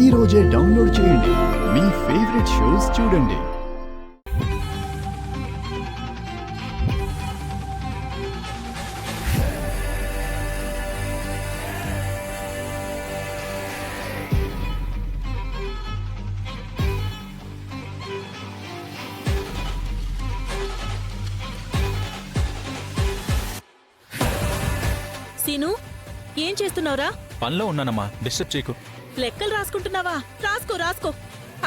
ఈ రోజే డౌన్లోడ్ చేయండి. మీ ఫేవరెట్ షోస్ చూడండి. సీను, ఏం చేస్తున్నావురా? పనిలో ఉన్నానమ్మా, డిస్టర్బ్ చేయకు. లెక్కలు రాసుకుంటున్నావా? రాసుకో రాసుకో.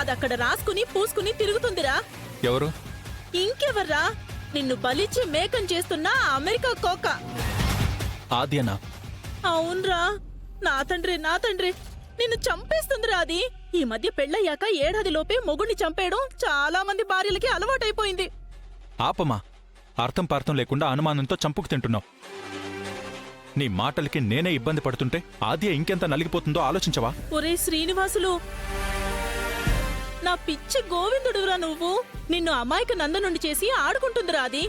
అదక్కడ రాసుకుని పూసుకుని తిరుగుతుందిరా. ఎవరు? ఇంకెవర్రా? నిన్ను బలిచ్చి మేకం చేస్తున్నా అమెరికా కోక. ఆద్యనా? అవునరా, నా తండ్రి నిన్ను చంపేస్తుందిరా అది. ఈ మధ్య పెళ్ళయ్యాక ఏడాదిలోపే మొగుణ్ణి చంపేయడం చాలా మంది భార్యలకి అలవాటైపోయింది. ఆపమా, అర్థం పార్థం లేకుండా అనుమానంతో చంపుకు తింటున్నావు. నీ మాటలకి నేనే ఇబ్బంది పడుతుంటే ఆద్య ఇంకెంత నలిగిపోతుందో ఆలోచించవా? ఒరే శ్రీనివాసులు, నా పిచ్చి గోవిందుడురా నువ్వు. నిన్ను అమాయక నందనుండి చేసి ఆడుకుంటుందిరా అది.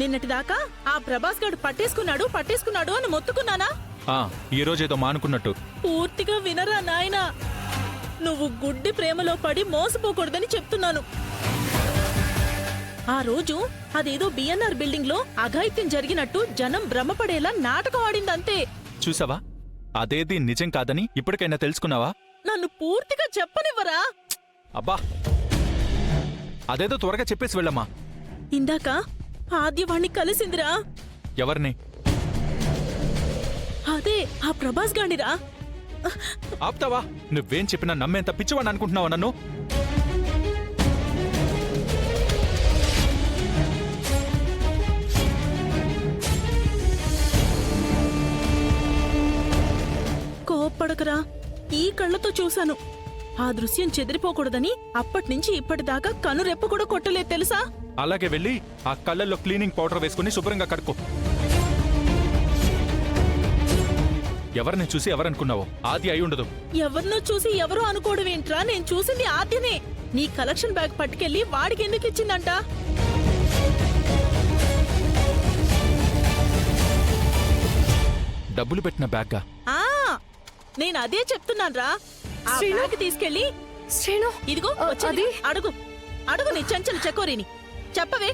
నిన్నటిదాకా ఆ ప్రభాస్ గాడు పట్టేసుకున్నాడు అని మొత్తుకున్నానా? ఈ రోజేదో మానుకున్నట్టు. పూర్తిగా వినరా నాయనా. నువ్వు గుడ్డి ప్రేమలో పడి మోసపోకూడదని చెప్తున్నాను. ఆ రోజు అదేదో బిఎన్ఆర్ బిల్డింగ్ లో అఘాయిత్యం జరిగినట్టు జనం భ్రమపడేలా నాటకం ఆడిందంతే. చూసావా? అదేది నిజం కాదని ఇప్పటికైనా తెలుసుకున్నావా? నన్ను పూర్తిగా చెప్పనివ్వరా? అబ్బా, అదేదో త్వరగా చెప్పేసి వెళ్ళమ్మా. ఇందాక ఆద్యవాణ్ణి కలిసిందిరా. ఎవరిని? అదే ఆ ప్రభాస్ గాడిరా. ఆప్తావా? నువ్వేం చెప్పినా నమ్మేంత పిచ్చివాణ్ణి అనుకుంటున్నావా నన్ను? కోప్పడకరా, ఈ కళ్ళతో చూశాను. ఆ దృశ్యం చెదిరిపోకూడదని అప్పట్నుంచి ఇప్పటిదాకా కనురెప్ప కూడా కొట్టలేదు తెలుసా? అలాగే వెళ్ళి ఆ కళ్ళల్లో క్లీనింగ్ పౌడర్ వేసుకుని శుభ్రంగా కడుక్కో. ఎవరిని చూసి ఎవరనుకున్నావో? ఆద్య అయి ఉండదు. ఎవరినో చూసి ఎవరో అనుకోవడం ఏంట్రా? నేను చూసింది ఆద్యనే. నీ కలెక్షన్ బ్యాగ్ పట్టుకెళ్ళి వాడికి ఎందుకు ఇచ్చిందంట? డబ్బులు పెట్టిన బ్యాగ్గా? నేను అదే చెప్తున్నాన్రా. ఆ బ్యాగ్ తీసుకెళ్ళి శ్రీను, ఇదిగో అది అడుగు నీ చెంచల చకోరిని. చెప్పవే.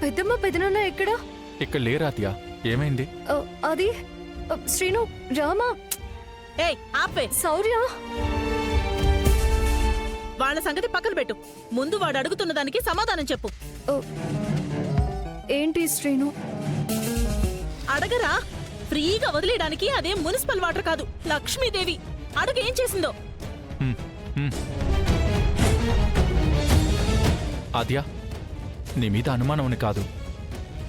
పెద్దమ్మ పెదనాన్న ఎక్కడా? ఇక్కడ లేరాద్య. ఏమైంది? అది శ్రీను, రామా. ఏయ్ ఆపే. శౌర్య. వాళ్ళ సంగతి పక్కన పెట్టు. ముందు వాడు అడుగుతున్న దానికి సమాధానం చెప్పు. ఏంటి శ్రీను? అడగరా. ఫ్రీగా వదిలేయడానికి అదే మున్సిపల్ వాటర్ కాదు, లక్ష్మీదేవి. అడుగు ఏం చేసిందో. ఆద్య, నీ మీద అనుమానం అని కాదు,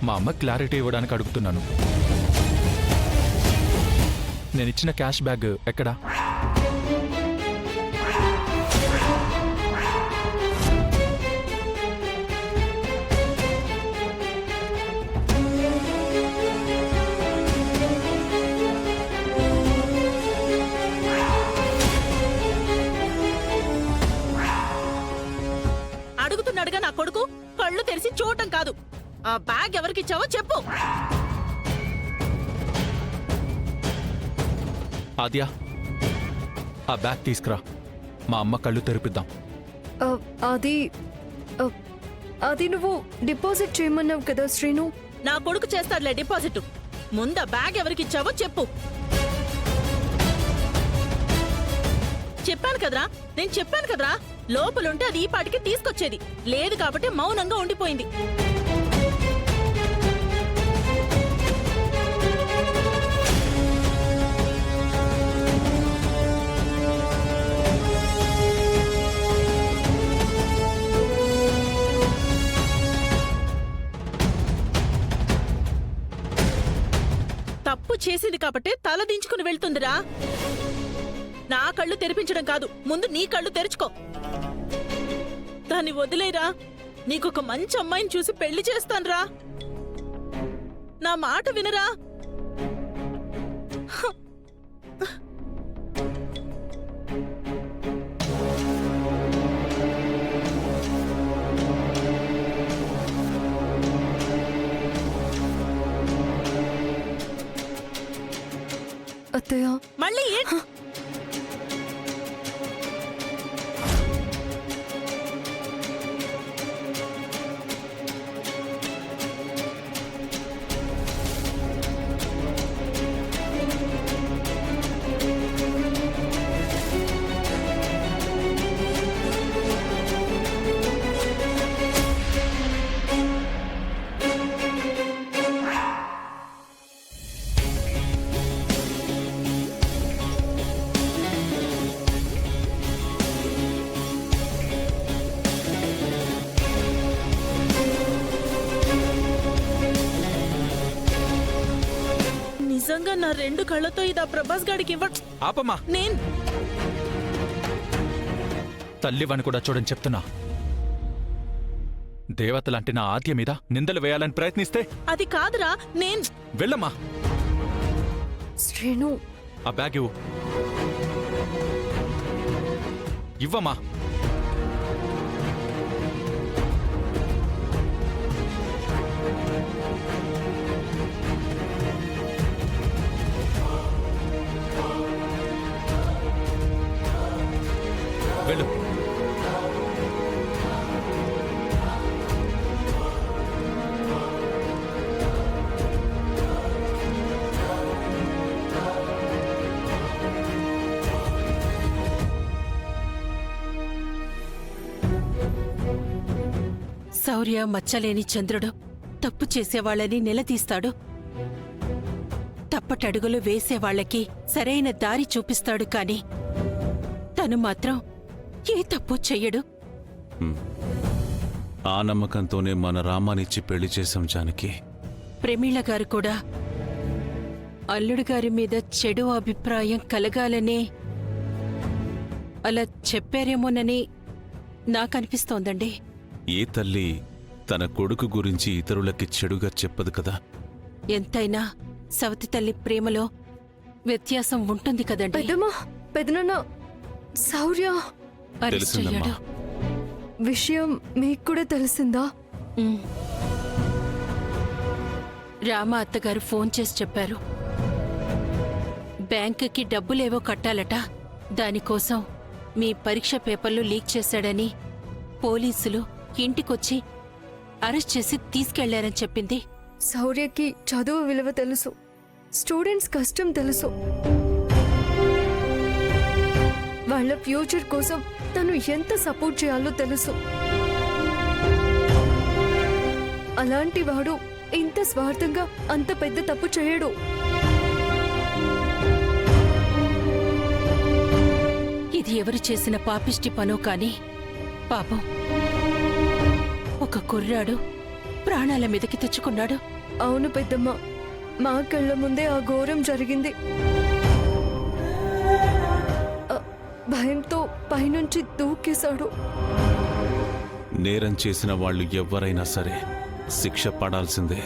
మా అమ్మ క్లారిటీ ఇవ్వడానికి అడుగుతున్నాను. నేనిచ్చిన క్యాష్ బ్యాగ్ ఎక్కడా? అడుగుతున్నాడుగా నా కొడుకు. కళ్ళు తెరిచి చూడటం కాదు. ఆ బ్యాగ్ ఎవరికిచ్చావో చెప్పు. ఆద్య, ఆ బ్యాగ్ తీసుకురా. మా అమ్మ కళ్ళు తెరిపిద్దాం. అది అది నువ్వు డిపాజిట్ చేయమన్నావు కదా శ్రీను. నా కొడుకు చేస్తాడులే డిపాజిట్. ముందు ఆ బ్యాగ్ ఎవరికిచ్చావో చెప్పు. నేను చెప్పాను కదరా, లోపలుంటే అది ఈ పాటికి తీసుకొచ్చేది. లేదు కాబట్టి మౌనంగా ఉండిపోయింది. తప్పు చేసింది కాబట్టి తల దించుకుని వెళ్తుందిరా. నా కళ్ళు తెరిపించడం కాదు, ముందు నీ కళ్ళు తెరుచుకో. దాన్ని వదిలేరా. నీకొక మంచి అమ్మాయిని చూసి పెళ్లి చేస్తాన్రా. నా మాట వినరా. అత్తయ్య మళ్ళీ నిజంగా నా 2 కళ్ళతో ఇది ఆ ప్రభాస్ గాడికి ఆపమ్మా, నేను తల్లివని కూడా చూడని చెప్తున్నా. దేవతలాంటి నా ఆద్య మీద నిందలు వేయాలని ప్రయత్నిస్తే అది కాదురా, నేను వెళ్ళమ్మా. శ్రీను, ఆ బ్యాగ్ ఇవ్వు. ఇవ్వమ్మా. వెళ్ళు. శౌర్య మచ్చలేని చంద్రుడు తప్పు చేసేవాళ్ళని నిలదీస్తాడు. తప్పటడుగులు వేసేవాళ్లకి సరైన దారి చూపిస్తాడు కాని తను మాత్రం ఏ తప్పు చెయ్యడు. ఆ నమ్మకంతోనే మన రామానిచ్చి పెళ్లి చేశాం జానకి. ప్రమీళ గారు కూడా అల్లుడు గారి మీద చెడు అభిప్రాయం కలగాలనే అలా చెప్పారేమోనని నాకనిపిస్తోందండి. ఏ తల్లి తన కొడుకు గురించి ఇతరులకి చెడుగా చెప్పదు కదా. ఎంతైనా సవతి తల్లి ప్రేమలో వ్యత్యాసం ఉంటుంది కదండి. పెద్దమ్మా, పెదనాన్న, శౌర్య అరెస్ట్ తెలిసిందమ్మా. అయ్యాడు. విషయం మీకు కూడా తెలిసిందా? ఉమ్. రామ అత్తగారు ఫోన్ చేసి చెప్పారు. బ్యాంకుకి డబ్బులేవో కట్టాలట. దానికోసం మీ పరీక్ష పేపర్లు లీక్ చేశాడని పోలీసులు ఇంటికొచ్చి అరెస్ట్ చేసి తీసుకెళ్లారని చెప్పింది. శౌర్యకి చదువు విలువ తెలుసు, స్టూడెంట్స్ కష్టం తెలుసు. వాళ్ళ ఫ్యూచర్ కోసం తను ఎంత సపోర్ట్ చేయాలో తెలుసు. అలాంటి వాడు ఇంత స్వార్థంగా అంత పెద్ద తప్పు చేయడు. ఇది ఎవరు చేసిన పాపిష్టి పనో కాని పాపం ఒక కుర్రాడు ప్రాణాల మీదకి తెచ్చుకున్నాడు. అవును పెద్దమ్మ, మా కళ్ళ ముందే ఆ ఘోరం జరిగింది. భయంతో పైనుంచి దూకేశాడు. నేరం చేసిన వాళ్ళు ఎవ్వరైనా సరే శిక్ష పడాల్సిందే.